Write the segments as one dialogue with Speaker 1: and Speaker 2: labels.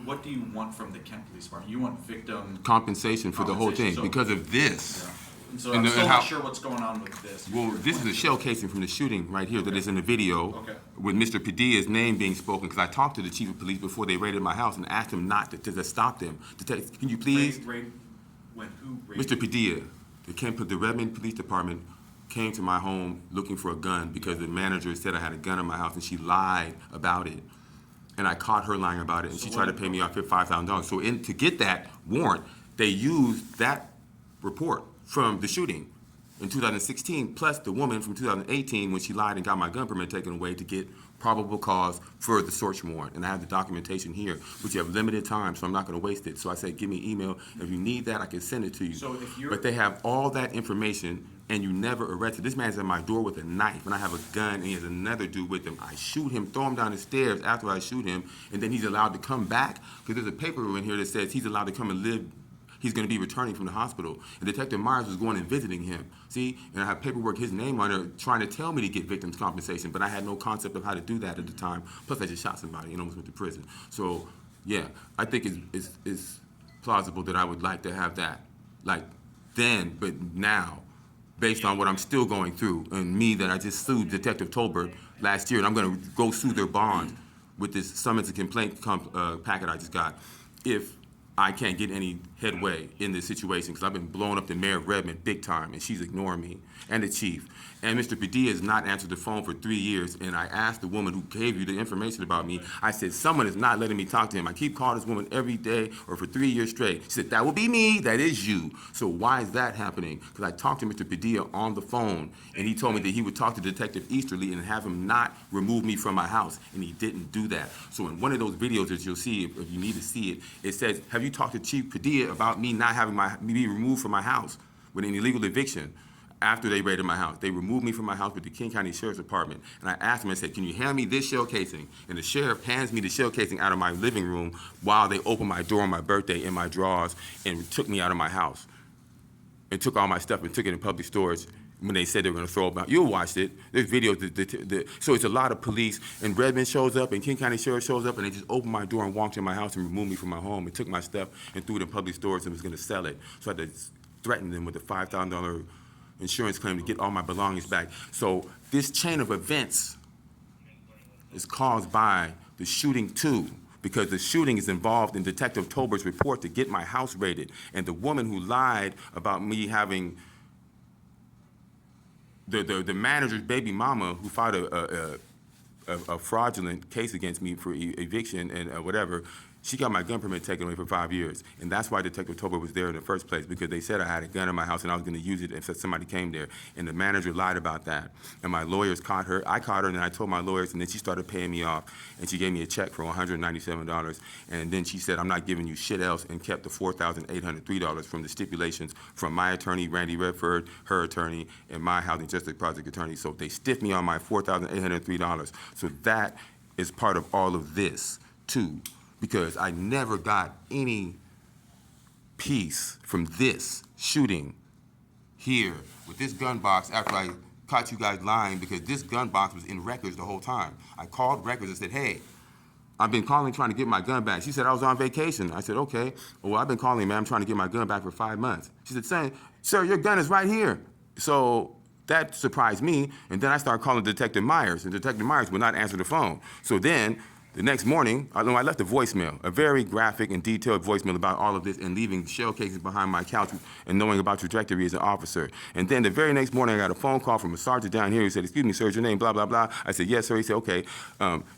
Speaker 1: what do you want from the Kent Police Department? You want victim
Speaker 2: compensation for the whole thing
Speaker 1: so,
Speaker 2: because of this.
Speaker 1: Yeah. And so I'm still not sure what's going on with this.
Speaker 2: Well, this is a shell casing from the shooting right here that is in the video with Mr. Padilla's name being spoken, because I talked to the chief of police before they raided my house and asked him not to stop them. Can you please?
Speaker 1: When who raided?
Speaker 2: Mr. Padilla, the Redmond Police Department came to my home looking for a gun because the manager said I had a gun in my house and she lied about it. And I caught her lying about it and she tried to pay me off $5,000. So to get that warrant, they used that report from the shooting in 2016, plus the woman from 2018 when she lied and got my gun permit taken away to get probable cause for the search warrant. And I have the documentation here, but you have limited time, so I'm not going to waste it. So I said, give me an email. If you need that, I can send it to you.
Speaker 1: So if you're...
Speaker 2: But they have all that information, and you never arrested. This man's at my door with a knife, and I have a gun, and he has another dude with him. I shoot him, throw him down the stairs after I shoot him, and then he's allowed to come back, because there's a paper in here that says he's allowed to come and live. He's going to be returning from the hospital. And Detective Myers was going and visiting him. See? And I have paperwork, his name on it, trying to tell me to get victims compensation, but I had no concept of how to do that at the time. Plus, I just shot somebody and almost went to prison. So, yeah, I think it's plausible that I would like to have that. Like then, but now, based on what I'm still going through, and me that I just sued Detective Tolbert last year, and I'm going to go sue their bond with this summons and complaint packet I just got, if I can't get any headway in this situation, because I've been blowing up the mayor of Redmond big time, and she's ignoring me, and the chief. And Mr. Padilla has not answered the phone for 3 years, and I asked the woman who gave you the information about me, I said, someone is not letting me talk to him. I keep calling this woman every day or for 3 years straight. She said, that will be me, that is you. So why is that happening? Because I talked to Mr. Padilla on the phone, and he told me that he would talk to Detective Easterly and have him not remove me from my house, and he didn't do that. So in one of those videos that you'll see, if you need to see it, it says, have you talked to Chief Padilla about me not having me removed from my house with an illegal eviction? After they raided my house, they removed me from my house with the King County Sheriff's Department. And I asked him, I said, can you hand me this shell casing? And the sheriff hands me the shell casing out of my living room while they opened my door on my birthday in my drawers and took me out of my house. And took all my stuff and took it in public storage when they said they were going to throw it out. You watched it. There's videos. So it's a lot of police. And Redmond shows up and King County Sheriff shows up and they just opened my door and walked in my house and removed me from my home and took my stuff and threw it in public storage and was going to sell it. So I had to threaten them with a $5,000 insurance claim to get all my belongings back. So this chain of events is caused by the shooting too, because the shooting is involved in Detective Tolbert's report to get my house raided. And the woman who lied about me having the manager's baby mama who filed a fraudulent case against me for eviction and whatever, she got my gun permit taken away for 5 years. And that's why Detective Tolbert was there in the first place, because they said I had a gun in my house and I was going to use it if somebody came there. And the manager lied about that. And my lawyers caught her. I caught her, and then I told my lawyers, and then she started paying me off. And she gave me a check for $197. And then she said, I'm not giving you shit else, and kept the $4,803 from the stipulations from my attorney, Randy Redford, her attorney, and my housing justice project attorney. So they stiffed me on my $4,803. So that is part of all of this, too, because I never got any peace from this shooting here with this gun box after I caught you guys lying, because this gun box was in records the whole time. I called records and said, hey, I've been calling trying to get my gun back. She said I was on vacation. I said, okay. Well, I've been calling, man. I'm trying to get my gun back for 5 months. She said, sir, your gun is right here. So that surprised me. And then I started calling Detective Myers, and Detective Myers would not answer the phone. So then the next morning, I left a voicemail, a very graphic and detailed voicemail about all of this, and leaving shell cases behind my couch and knowing about trajectory as an officer. And then the very next morning, I got a phone call from a sergeant down here who said, excuse me, sir, is your name blah, blah, blah? I said, yes, sir. He said, okay,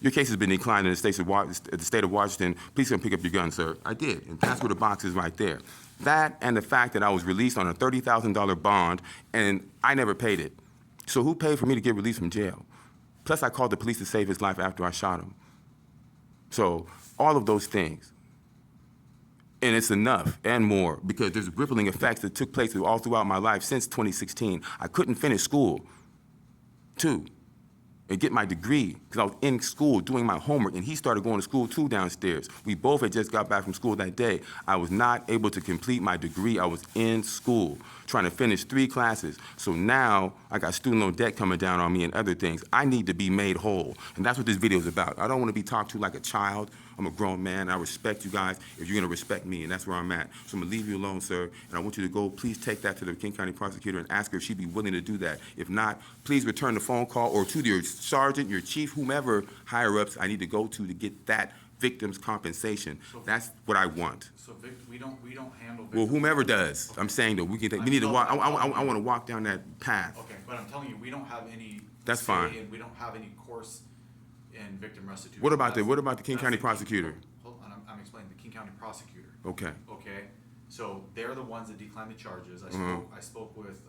Speaker 2: your case has been declined in the state of Washington. Please come pick up your gun, sir. I did, and that's where the box is right there. That and the fact that I was released on a $30,000 bond, and I never paid it. So who paid for me to get released from jail? Plus, I called the police to save his life after I shot him. So all of those things, and it's enough and more, because there's rippling effects that took place all throughout my life since 2016. I couldn't finish school, too, and get my degree, because I was in school doing my homework, and he started going to school too downstairs. We both had just got back from school that day. I was not able to complete my degree. I was in school trying to finish 3 classes. So now I got student loan debt coming down on me and other things. I need to be made whole, and that's what this video is about. I don't want to be talked to like a child I'm a grown man. I respect you guys if you're going to respect me, and that's where I'm at. So I'm going to leave you alone, sir, and I want you to go. Please take that to the King County prosecutor and ask her if she'd be willing to do that. If not, please return the phone call or to your sergeant, your chief, whomever higher-ups I need to go to get that victim's compensation. That's what I want.
Speaker 1: So we don't handle.
Speaker 2: Well, whomever does. I'm saying that we need to walk. I want to walk down that path.
Speaker 1: Okay, but I'm telling you, we don't have any.
Speaker 2: That's
Speaker 1: say
Speaker 2: fine.
Speaker 1: And we don't have any course in victim restitution.
Speaker 2: What about the King County prosecutor?
Speaker 1: Hold on, I'm explaining the King County prosecutor.
Speaker 2: Okay.
Speaker 1: Okay, so they're the ones that decline the charges. I spoke with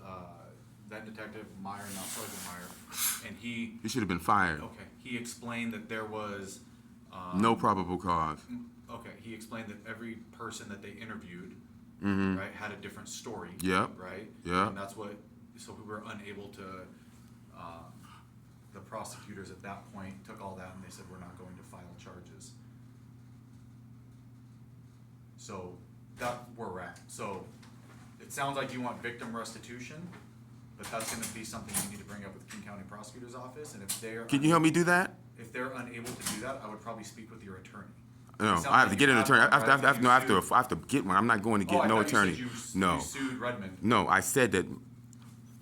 Speaker 1: then Detective Meyer, now Sergeant Meyer, and he.
Speaker 2: He should have been fired.
Speaker 1: Okay, he explained that there was.
Speaker 2: No probable cause.
Speaker 1: Okay, he explained that every person that they interviewed, right, had a different story.
Speaker 2: Yep.
Speaker 1: Right.
Speaker 2: Yep.
Speaker 1: And that's what. So we were unable to. The prosecutors at that point took all that and they said we're not going to file charges. So that's where we're at. So it sounds like you want victim restitution, but that's going to be something you need to bring up with the King County Prosecutor's Office. And if they're
Speaker 2: Can you help me do that?
Speaker 1: If they're unable to do that, I would probably speak with your attorney.
Speaker 2: No, I have to get an attorney. I have to get one. I'm not going to get no attorney. No.
Speaker 1: You sued Redmond.
Speaker 2: No, I said that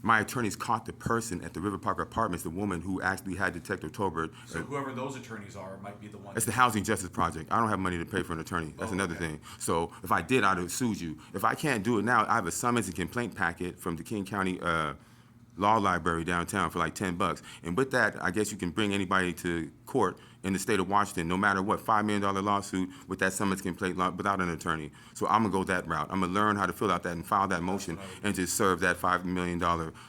Speaker 2: my attorneys caught the person at the River Park Apartments, the woman who actually had Detective Tolbert.
Speaker 1: So whoever those attorneys are might be the one.
Speaker 2: It's the Housing Justice Project. I don't have money to pay for an attorney. That's another thing. So if I did, I'd have sued you. If I can't do it now, I have a summons and complaint packet from the King County Law Library downtown for like $10. And with that, I guess you can bring anybody to court in the state of Washington, no matter what, $5 million lawsuit with that summons complaint without an attorney. So I'm gonna go that route. I'm gonna learn how to fill out that and file that motion and just serve that $5 million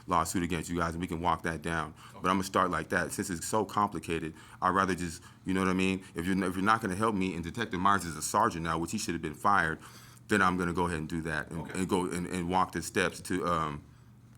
Speaker 2: lawsuit against you guys, and we can walk that down. But I'm gonna start like that. Since it's so complicated, I'd rather just, you know what I mean? If you're not gonna help me, and Detective Myers is a sergeant now, which he should have been fired, then I'm gonna go ahead and do that and go and walk the steps to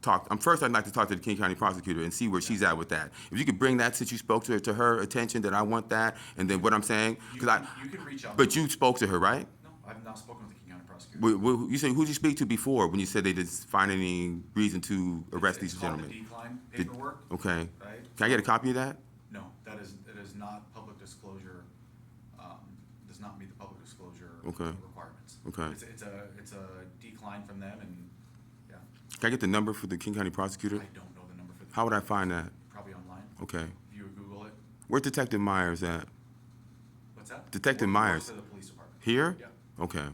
Speaker 2: talk. First, I'd like to talk to the King County prosecutor and see where she's at with that. If you could bring that, since you spoke to her attention, that I want that, and then what I'm saying,
Speaker 1: you can reach out.
Speaker 2: But you spoke to her, right?
Speaker 1: No, I've not spoken with the King County prosecutor.
Speaker 2: You say, who'd you speak to before when you said they didn't find any reason to arrest these gentlemen?
Speaker 1: It's called the decline paperwork.
Speaker 2: Okay.
Speaker 1: Right?
Speaker 2: Can I get a copy of that?
Speaker 1: No, it is not public disclosure. Does not meet the public disclosure requirements.
Speaker 2: Okay.
Speaker 1: It's a decline from them, and yeah.
Speaker 2: Can I get the number for the King County prosecutor?
Speaker 1: I don't know the number for the.
Speaker 2: How would I find that?
Speaker 1: Probably online.
Speaker 2: Okay.
Speaker 1: If you would Google it.
Speaker 2: Where's Detective Myers at?
Speaker 1: What's that?
Speaker 2: Detective
Speaker 1: Works
Speaker 2: Myers.
Speaker 1: for the police department.
Speaker 2: Here?
Speaker 1: Yeah.
Speaker 2: Okay.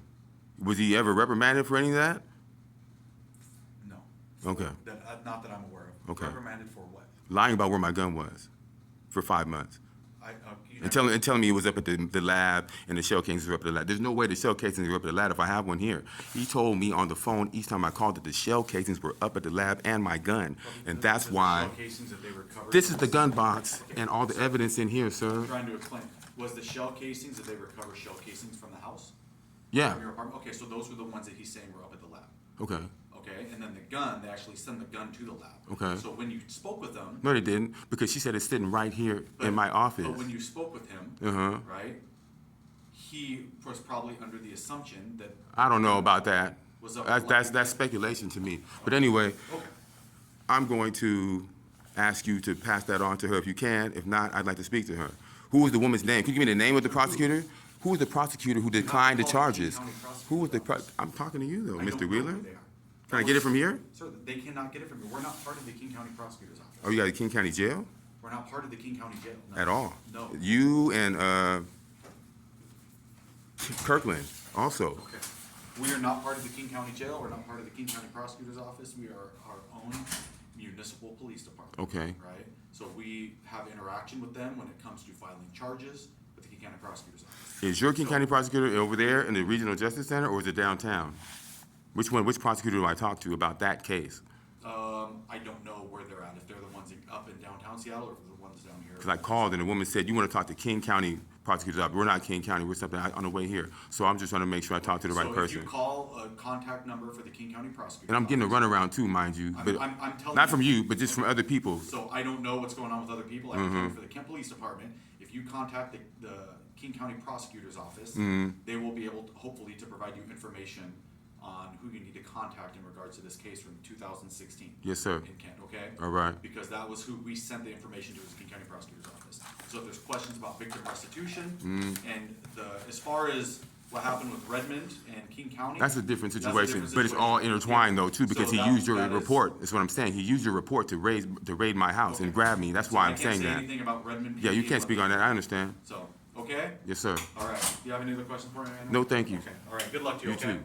Speaker 2: Was he ever reprimanded for any of that?
Speaker 1: No.
Speaker 2: Okay.
Speaker 1: Not that I'm aware of.
Speaker 2: Okay.
Speaker 1: Reprimanded for what?
Speaker 2: Lying about where my gun was for 5 months.
Speaker 1: You
Speaker 2: And telling me it was up at the lab and the shell casings were up at the lab. There's no way the shell casings were up at the lab if I have one here. He told me on the phone each time I called that the shell casings were up at the lab and my gun. And that's why.
Speaker 1: Shell casings that they recovered.
Speaker 2: This is the gun box and all the evidence in here, sir.
Speaker 1: I'm trying to explain. Was the shell casings, did they recover shell casings from the house?
Speaker 2: Yeah.
Speaker 1: From your apartment? Okay, so those were the ones that he's saying were up at the lab.
Speaker 2: Okay.
Speaker 1: Okay, and then the gun, they actually sent the gun to the lab.
Speaker 2: Okay.
Speaker 1: So when you spoke with them.
Speaker 2: No, they didn't, because she said it's sitting right here in my office.
Speaker 1: But when you spoke with him, right, he was probably under the assumption that.
Speaker 2: I don't know about that.
Speaker 1: Was up
Speaker 2: That's speculation to me. But anyway,
Speaker 1: okay.
Speaker 2: I'm going to ask you to pass that on to her if you can. If not, I'd like to speak to her. Who was the woman's name? Can you give me the name of the prosecutor? Who was the prosecutor who declined the charges? Who was the I'm talking to you, though, Mr. Wheeler. Can I get it from here?
Speaker 1: Sir, they cannot get it from here. We're not part of the King County Prosecutor's Office.
Speaker 2: Oh, you got a King County jail?
Speaker 1: We're not part of the King County Jail. No.
Speaker 2: At all?
Speaker 1: No.
Speaker 2: You and Kirkland also.
Speaker 1: Okay. We are not part of the King County Jail. We're not part of the King County Prosecutor's Office. We are our own municipal police department.
Speaker 2: Okay.
Speaker 1: Right? So we have interaction with them when it comes to filing charges with the King County Prosecutor's Office.
Speaker 2: Is your King County prosecutor over there in the Regional Justice Center, or is it downtown? Which prosecutor do I talk to about that case?
Speaker 1: I don't know where they're at, if they're the ones up in downtown Seattle or if they're the ones down here.
Speaker 2: Because I called and the woman said, you want to talk to King County prosecutors office. We're not King County, we're something on the way here. So I'm just trying to make sure I talk to the right
Speaker 1: So if
Speaker 2: person.
Speaker 1: you call a contact number for the King County Prosecutor's
Speaker 2: And I'm getting a
Speaker 1: Office,
Speaker 2: runaround too, mind you, but
Speaker 1: I'm telling
Speaker 2: not from you, but just from other people.
Speaker 1: So I don't know what's going on with other people. I can tell you for the Kent Police Department, if you contact the King County Prosecutor's Office, they will be able to, hopefully, to provide you information on who you need to contact in regards to this case from 2016.
Speaker 2: Yes, sir.
Speaker 1: In Kent, okay?
Speaker 2: All right.
Speaker 1: Because that was who we sent the information to, as the King County Prosecutor's Office. So if there's questions about victim restitution, and as far as what happened with Redmond and King County.
Speaker 2: That's a different
Speaker 1: that's a
Speaker 2: situation,
Speaker 1: different
Speaker 2: but it's all
Speaker 1: situation.
Speaker 2: intertwined though too, because
Speaker 1: So
Speaker 2: he
Speaker 1: that-
Speaker 2: used your
Speaker 1: that is-
Speaker 2: report. That's what I'm saying. He used your report to raid my house and
Speaker 1: Okay.
Speaker 2: grab me. That's
Speaker 1: So
Speaker 2: why
Speaker 1: I
Speaker 2: I'm
Speaker 1: can't
Speaker 2: saying
Speaker 1: say
Speaker 2: that.
Speaker 1: anything about Redmond.
Speaker 2: Yeah, you
Speaker 1: PD
Speaker 2: can't
Speaker 1: and
Speaker 2: speak
Speaker 1: what
Speaker 2: on
Speaker 1: they
Speaker 2: that. I
Speaker 1: did.
Speaker 2: understand.
Speaker 1: So, okay?
Speaker 2: Yes, sir.
Speaker 1: All right. Do you have any other questions for me, Emmanuel?
Speaker 2: No, thank you.
Speaker 1: Okay. All right. Good luck to you,
Speaker 2: You
Speaker 1: okay?
Speaker 2: too.